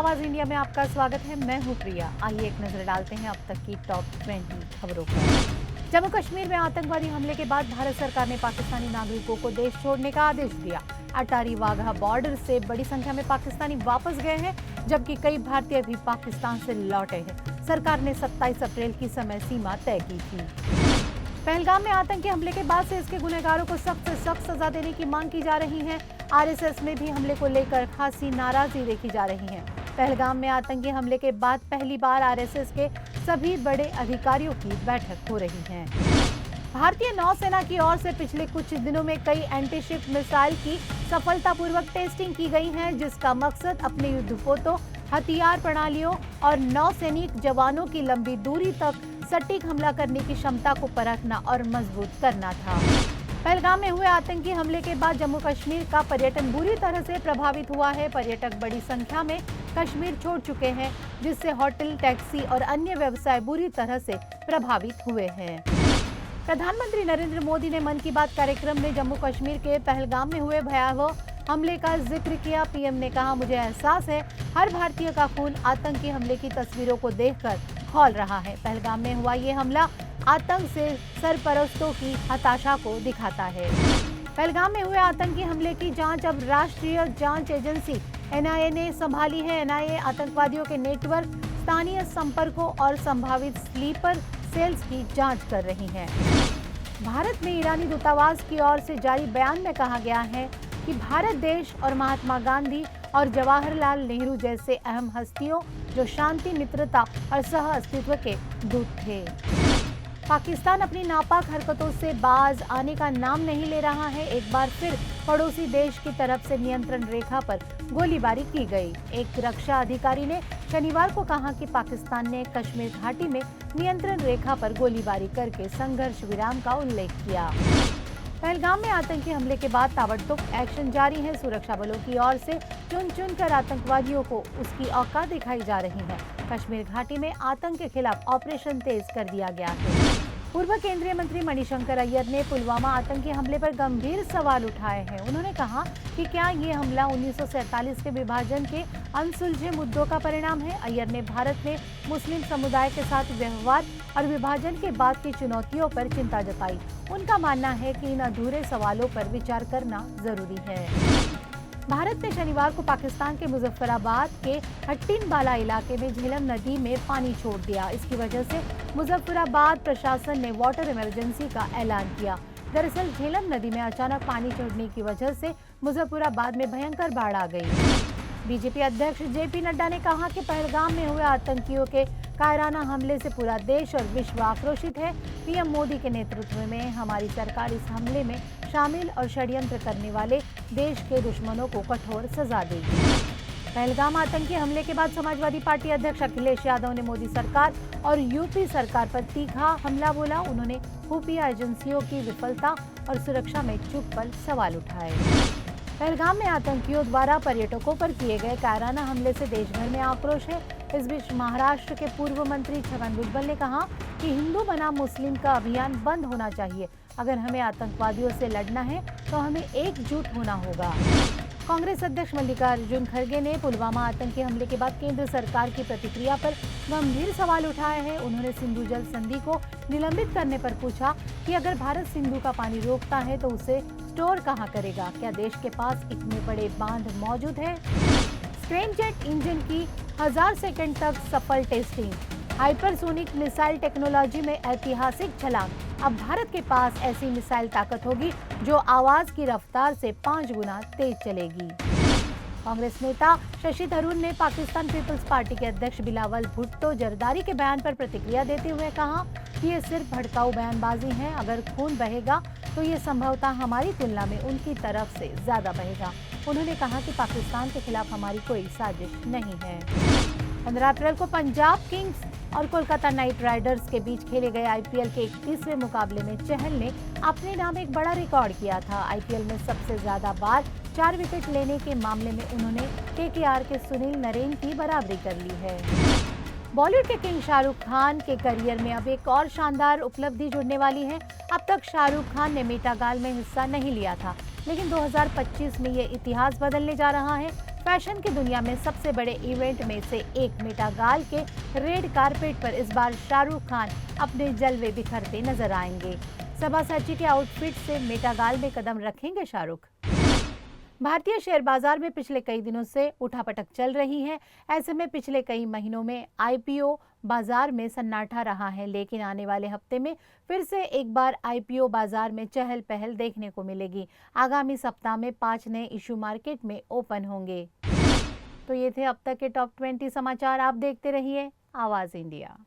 आवाज इंडिया में आपका स्वागत है। मैं हूं प्रिया। आइए एक नजर डालते हैं अब तक की टॉप 20 खबरों पर। जम्मू कश्मीर में आतंकवादी हमले के बाद भारत सरकार ने पाकिस्तानी नागरिकों को देश छोड़ने का आदेश दिया। अटारी वाघा बॉर्डर से बड़ी संख्या में पाकिस्तानी वापस गए हैं, जबकि कई भारतीय भी पाकिस्तान से लौटे हैं। सरकार ने 27 अप्रैल की समय सीमा तय की थी। पहलगाम में आतंकी हमले के बाद से इसके गुनहगारों को सख्त से सख्त सजा देने की मांग की जा रही है। आरएसएस में भी हमले को लेकर खासी नाराजगी देखी जा रही है। पहलगाम में आतंकी हमले के बाद पहली बार आरएसएस के सभी बड़े अधिकारियों की बैठक हो रही है। भारतीय नौसेना की ओर से पिछले कुछ दिनों में कई एंटीशिप मिसाइल की सफलतापूर्वक टेस्टिंग की गई है, जिसका मकसद अपने युद्धपोतों, हथियार प्रणालियों और नौसैनिक जवानों की लंबी दूरी तक सटीक हमला करने की क्षमता को परखना और मजबूत करना था। पहलगाम में हुए आतंकी हमले के बाद जम्मू कश्मीर का पर्यटन बुरी तरह से प्रभावित हुआ है। पर्यटक बड़ी संख्या में कश्मीर छोड़ चुके हैं, जिससे होटल, टैक्सी और अन्य व्यवसाय बुरी तरह से प्रभावित हुए हैं। प्रधानमंत्री नरेंद्र मोदी ने मन की बात कार्यक्रम में जम्मू कश्मीर के पहलगाम में हुए भयावह हमले का जिक्र किया। पीएम ने कहा, मुझे एहसास है हर भारतीय का खून आतंकी हमले की तस्वीरों को देखकर खौल रहा है। पहलगाम में हुआ ये हमला आतंक से सरपरस्तों की हताशा को दिखाता है। पहलगाम में हुए आतंकी हमले की जांच अब राष्ट्रीय जांच एजेंसी एनआईए ने संभाली है। एनआईए आतंकवादियों के नेटवर्क, स्थानीय संपर्कों और संभावित स्लीपर सेल्स की जांच कर रही है। भारत में ईरानी दूतावास की ओर से जारी बयान में कहा गया है कि भारत देश और महात्मा गांधी और जवाहरलाल नेहरू जैसे अहम हस्तियों जो शांति, मित्रता और सह अस्तित्व के दूत थे। पाकिस्तान अपनी नापाक हरकतों से बाज आने का नाम नहीं ले रहा है। एक बार फिर पड़ोसी देश की तरफ से नियंत्रण रेखा पर गोलीबारी की गई। एक रक्षा अधिकारी ने शनिवार को कहा कि पाकिस्तान ने कश्मीर घाटी में नियंत्रण रेखा पर गोलीबारी करके संघर्ष विराम का उल्लेख किया। पहलगाम में आतंकी हमले के बाद ताबड़तोड़ एक्शन जारी है। सुरक्षा बलों की ओर से चुन चुन कर आतंकवादियों को उसकी औकात दिखाई जा रही है। कश्मीर घाटी में आतंक के खिलाफ ऑपरेशन तेज कर दिया गया है। पूर्व केंद्रीय मंत्री मणिशंकर अय्यर ने पुलवामा आतंकी हमले पर गंभीर सवाल उठाए हैं। उन्होंने कहा कि क्या ये हमला 1947 के विभाजन के अनसुलझे मुद्दों का परिणाम है। अय्यर ने भारत में मुस्लिम समुदाय के साथ व्यवहार और विभाजन के बाद की चुनौतियों पर चिंता जताई। उनका मानना है कि इन अधूरे सवालों पर विचार करना जरूरी है। भारत ने शनिवार को पाकिस्तान के मुजफ्फराबाद के हट्टिनवाला इलाके में झेलम नदी में पानी छोड़ दिया। इसकी वजह से मुजफ्फराबाद प्रशासन ने वाटर इमरजेंसी का ऐलान किया। दरअसल झेलम नदी में अचानक पानी चढ़ने की वजह से मुजफ्फराबाद में भयंकर बाढ़ आ गई। बीजेपी अध्यक्ष जेपी नड्डा ने कहा कि पहलगाम में हुए आतंकियों के कायराना हमले से पूरा देश और विश्व आक्रोशित है। पीएम मोदी के नेतृत्व में हमारी सरकार इस हमले में शामिल और षड्यंत्र करने वाले देश के दुश्मनों को कठोर सजा देगी। पहलगाम आतंकी हमले के बाद समाजवादी पार्टी अध्यक्ष अखिलेश यादव ने मोदी सरकार और यूपी सरकार पर तीखा हमला बोला। उन्होंने खुफिया एजेंसियों की विफलता और सुरक्षा में चूक पर सवाल उठाए। पहलगाम में आतंकियों द्वारा पर्यटकों पर किए गए कायराना हमले से देश भर में आक्रोश है। इस बीच महाराष्ट्र के पूर्व मंत्री छगन भुजबल ने कहा कि हिंदू बनाम मुस्लिम का अभियान बंद होना चाहिए। अगर हमें आतंकवादियों से लड़ना है तो हमें एकजुट होना होगा। कांग्रेस अध्यक्ष मल्लिकार्जुन खड़गे ने पुलवामा आतंकी हमले के बाद केंद्र सरकार की प्रतिक्रिया पर गंभीर सवाल उठाए हैं। उन्होंने सिंधु जल संधि को निलंबित करने पर पूछा कि अगर भारत सिंधु का पानी रोकता है तो उसे स्टोर कहां करेगा? क्या देश के पास इतने बड़े बांध मौजूद हैं? स्क्रैमजेट इंजन की 1000 सेकंड तक सफल टेस्टिंग। हाइपरसोनिक मिसाइल टेक्नोलॉजी में ऐतिहासिक छलांग। अब भारत के पास ऐसी मिसाइल ताकत होगी जो आवाज की रफ्तार से 5 गुना तेज चलेगी। कांग्रेस नेता शशि थरूर ने पाकिस्तान पीपल्स पार्टी के अध्यक्ष बिलावल भुट्टो जरदारी के बयान पर प्रतिक्रिया देते हुए कहा कि ये सिर्फ भड़काऊ बयानबाजी है। अगर खून बहेगा तो ये संभवतः हमारी तुलना में उनकी तरफ से ज्यादा बहेगा। उन्होंने कहा कि पाकिस्तान के खिलाफ हमारी कोई साजिश नहीं है। 15 अप्रैल को पंजाब किंग्स और कोलकाता नाइट राइडर्स के बीच खेले गए आईपीएल के 31वें मुकाबले में चहल ने अपने नाम एक बड़ा रिकॉर्ड किया था। आईपीएल में सबसे ज्यादा बार 4 विकेट लेने के मामले में उन्होंने केकेआर के सुनील नरेन की बराबरी कर ली है। बॉलीवुड के किंग शाहरुख खान के करियर में अब एक और शानदार उपलब्धि जुड़ने वाली है। अब तक शाहरुख खान ने मेटा गाल में हिस्सा नहीं लिया था, लेकिन 2025 में ये इतिहास बदलने जा रहा है। फैशन की दुनिया में सबसे बड़े इवेंट में से एक मेटा गाल के रेड कारपेट पर इस बार शाहरुख खान अपने जलवे बिखरते नजर आएंगे। सब्यासाची के आउटफिट से मेटा गाल में कदम रखेंगे शाहरुख। भारतीय शेयर बाजार में पिछले कई दिनों से उठापटक चल रही है। ऐसे में पिछले कई महीनों में आईपीओ बाजार में सन्नाटा रहा है, लेकिन आने वाले हफ्ते में फिर से एक बार आईपीओ बाजार में चहल पहल देखने को मिलेगी। आगामी सप्ताह में 5 नए इशू मार्केट में ओपन होंगे। तो ये थे अब तक के टॉप 20 समाचार। आप देखते रहिए आवाज इंडिया।